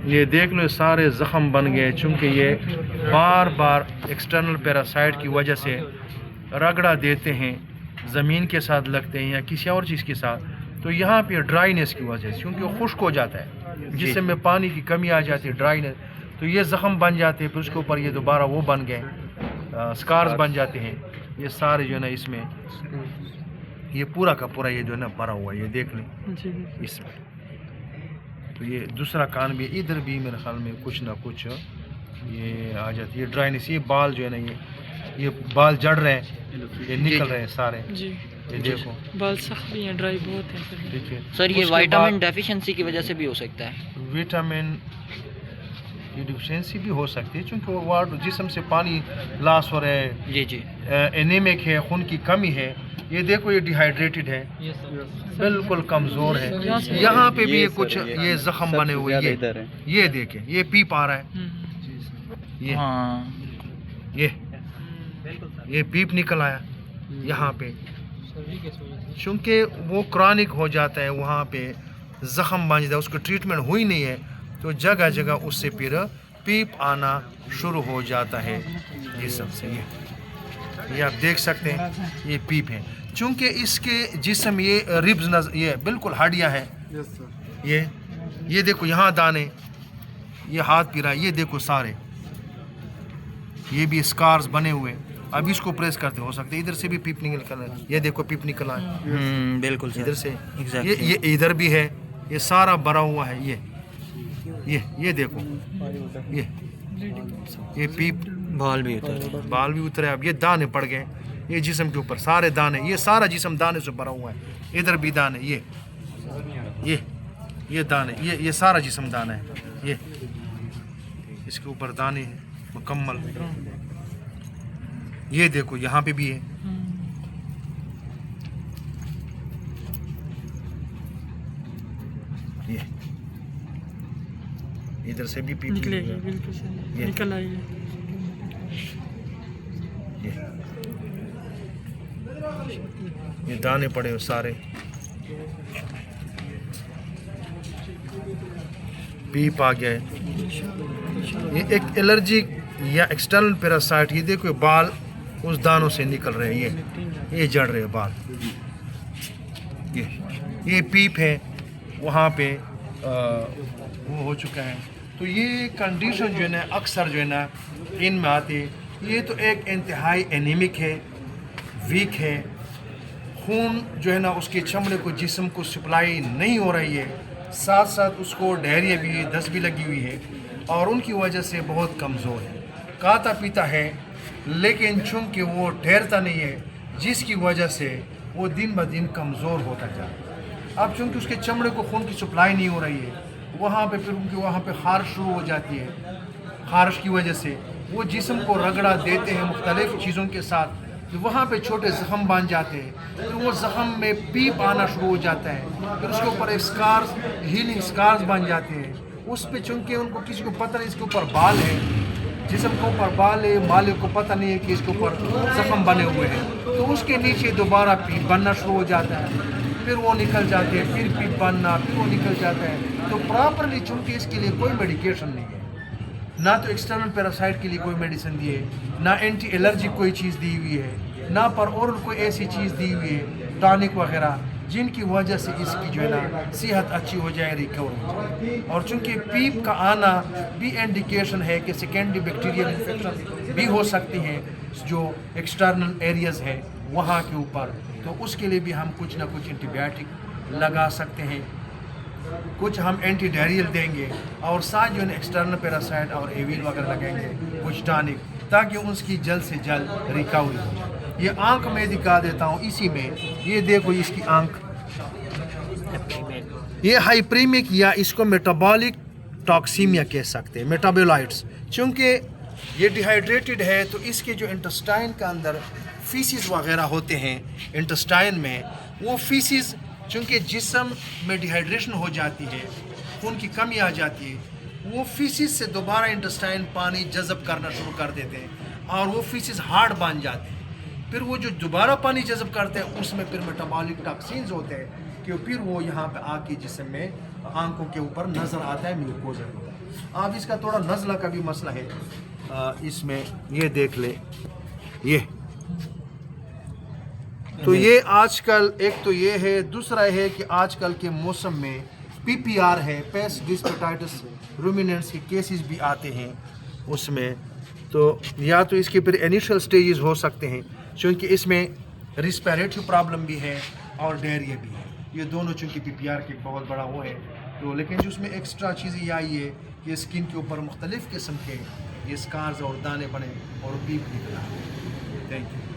یہ دیکھ لو سارے زخم بن گئے، چونکہ یہ بار بار ایکسٹرنل پیراسائٹ کی وجہ سے رگڑا دیتے ہیں، زمین کے ساتھ لگتے ہیں یا کسی اور چیز کے ساتھ، تو یہاں پہ ڈرائینس کی وجہ سے، کیونکہ وہ خشک ہو جاتا ہے، جسم میں پانی کی کمی آ جاتی ہے، ڈرائینس، تو یہ زخم بن جاتے ہیں، پھر اس کے اوپر یہ دوبارہ وہ بن گئے، سکارز بن جاتے ہیں، یہ سارے جو ہے نا اس میں یہ پورا کا پورا یہ جو ہے نا بھرا ہوا ہے، یہ دیکھ لیں اس میں. تو یہ دوسرا کان بھی، ادھر بھی میرے خیال میں کچھ نہ کچھ یہ آ جاتی ہے، یہ ڈرائنس، یہ بال جو ہے نا یہ بال جڑ رہے ہیں، یہ نکل رہے ہیں سارے، یہ دیکھو بال سخت بھی ہیں، ڈرائی بہت ہیں. ٹھیک ہے سر یہ وائٹامن ڈیفیشنسی کی وجہ سے بھی ہو سکتا ہے؟ وٹامن کی ڈیفیشنسی بھی ہو سکتی ہے، چونکہ وہ جسم سے پانی لاس ہو رہا ہے، جی اینیمک ہے، خون کی کمی ہے، یہ دیکھو یہ ڈیہائیڈریٹڈ ہے، بالکل کمزور ہے، یہاں پہ بھی یہ کچھ یہ زخم بنے ہوئے، یہ دیکھیں یہ پیپ آ رہا ہے، یہ پیپ نکل آیا یہاں پہ، چونکہ وہ کرونک ہو جاتا ہے، وہاں پہ زخم بن جاتا ہے، اس کو ٹریٹمنٹ ہوئی نہیں ہے، تو جگہ جگہ اس سے پھر پیپ آنا شروع ہو جاتا ہے جسم سے. یہ آپ دیکھ سکتے ہیں یہ پیپ ہے، چونکہ اس کے جسم یہ ریبز نظر، یہ بالکل ہڈیاں ہیں، یہ دیکھو یہاں دانے، یہ ہاتھ پیرا، یہ دیکھو سارے، یہ بھی اسکارز بنے ہوئے، اب اس کو پریس کرتے ہو سکتے ادھر سے بھی پیپ نکل رہا ہے، یہ دیکھو پیپ نکل آیا بالکل ادھر سے، یہ ادھر بھی ہے، یہ سارا بھرا ہوا ہے، یہ دیکھو یہ پیپ، بال بھی اترے، اب یہ دانے پڑ گئے، یہ جسم کے اوپر سارے دانے، یہ سارا جسم دانے سے بھرا ہوا ہے، ادھر بھی دانے، یہ دانے، یہ سارا جسم دانا ہے، یہ اس کے اوپر دانے ہیں مکمل، یہ دیکھو یہاں پہ بھی ہے، ادھر سے بھی پیپ نکلے گی، بالکل صحیح نکل آئی ہے. یہ دانے پڑے ہو سارے، پیپ آ گیا ہے، یہ ایک الرجی یا ایکسٹرنل پیراسائٹ، یہ دیکھو بال اس دانوں سے نکل رہے ہیں، یہ جڑ رہے ہیں بال، یہ پیپ ہے، وہاں پہ وہ ہو چکا ہے. تو یہ کنڈیشن جو ہے نا اکثر جو ہے نا ان میں آتی ہے، یہ تو ایک انتہائی اینیمک ہے، ویک ہے، خون جو ہے نا اس کے چمڑے کو جسم کو سپلائی نہیں ہو رہی ہے، ساتھ ساتھ اس کو ڈائریا بھی ہے، دست بھی لگی ہوئی ہے، اور ان کی وجہ سے بہت کمزور ہے، کھاتا پیتا ہے لیکن چونکہ وہ ٹھہرتا نہیں ہے، جس کی وجہ سے وہ دن بہ دن کمزور ہوتا جاتا ہے. اب چونکہ اس کے چمڑے کو خون کی سپلائی نہیں ہو رہی ہے، وہاں پہ پھر ان کی وہاں پہ خارش شروع ہو جاتی ہے، خارش کی وجہ سے وہ جسم کو رگڑا دیتے ہیں مختلف چیزوں کے ساتھ، وہاں پہ چھوٹے زخم بن جاتے ہیں، پھر وہ زخم میں پیپ آنا شروع ہو جاتا ہے، پھر اس کے اوپر ایک سکارز، ہیلنگ سکارز بن جاتے ہیں، اس پہ چونکہ ان کو کسی کو پتہ نہیں اس کے اوپر بال ہے، جسم کے اوپر بال ہے، مالک کو پتہ نہیں ہے کہ اس کے اوپر زخم بنے ہوئے ہیں، تو اس کے نیچے دوبارہ پیپ بننا شروع ہو جاتا ہے، پھر وہ نکل جاتے ہیں، پھر پیپ بننا، پھر وہ نکل جاتا ہے. تو پراپرلی چونکہ اس کے لیے کوئی میڈیکیشن نہیں ہے، نہ تو ایکسٹرنل پیراسائٹ کے لیے کوئی میڈیسن دی ہے، نہ اینٹی الرجی کوئی چیز دی ہوئی ہے، نہ پر اورل کوئی ایسی چیز دی ہوئی ہے، ٹانک وغیرہ، جن کی وجہ سے اس کی جو ہے نا صحت اچھی ہو جائے، ریکور ہو جائے. اور چونکہ پیپ کا آنا بھی انڈیکیشن ہے کہ سیکنڈری بیکٹیریل انفیکشن بھی ہو سکتی ہیں جو ایکسٹرنل ایریاز ہے وہاں کے اوپر، تو اس کے لیے بھی ہم کچھ نہ کچھ اینٹی بایوٹک لگا سکتے ہیں، کچھ ہم اینٹی ڈائریل دیں گے، اور ساتھ جو ہے ایکسٹرنل پیراسائٹ اور ایویل وغیرہ لگائیں گے، کچھ ٹانک، تاکہ اس کی جلد سے جلد ریکوری ہو جائے. یہ آنکھ میں دکھا دیتا ہوں اسی میں، یہ دیکھو اس کی آنکھ، یہ ہائپریمک یا اس کو میٹابولک ٹاکسیمیا کہہ سکتے ہیں، میٹابولائٹس، چونکہ یہ ڈیہائیڈریٹڈ ہے تو اس کے جو انٹسٹائن کا اندر فیسز وغیرہ ہوتے ہیں انٹسٹائن میں، وہ فیسز چونکہ جسم میں ڈیہائیڈریشن ہو جاتی ہے، خون کی کمی آ جاتی ہے، وہ فیسز سے دوبارہ انٹسٹائن پانی جذب کرنا شروع کر دیتے ہیں، اور وہ فیسز ہارڈ بن جاتے ہیں، پھر وہ جو دوبارہ پانی جذب کرتے ہیں اس میں پھر میٹابولک ٹاکسینز ہوتے ہیں، کہ پھر وہ یہاں پہ آ کے جسم میں آنکھوں کے اوپر نظر آتا ہے میوکوزا ہوتا ہے. اب اس کا تھوڑا نزلہ کا بھی مسئلہ ہے. اس میں یہ دیکھ لے یہ تو یہ آج کل ایک تو یہ ہے, دوسرا ہے کہ آج کل کے موسم میں پی پی آر ہے, پیس ڈسپیٹائٹس رومیننٹس کے کیسز بھی آتے ہیں اس میں. تو یا تو اس کے پھر انیشل سٹیجز ہو سکتے ہیں چونکہ اس میں ریسپیریٹری پرابلم بھی ہے اور ڈائریا بھی ہے. یہ دونوں چونکہ پی پی آر کے بہت بڑا وہ ہے. تو لیکن جو اس میں ایکسٹرا چیزیں یہ آئی ہے کہ اسکن کے اوپر مختلف قسم کے یہ اسکارز اور دانے بنے اور پیپ نکلا. Thank you.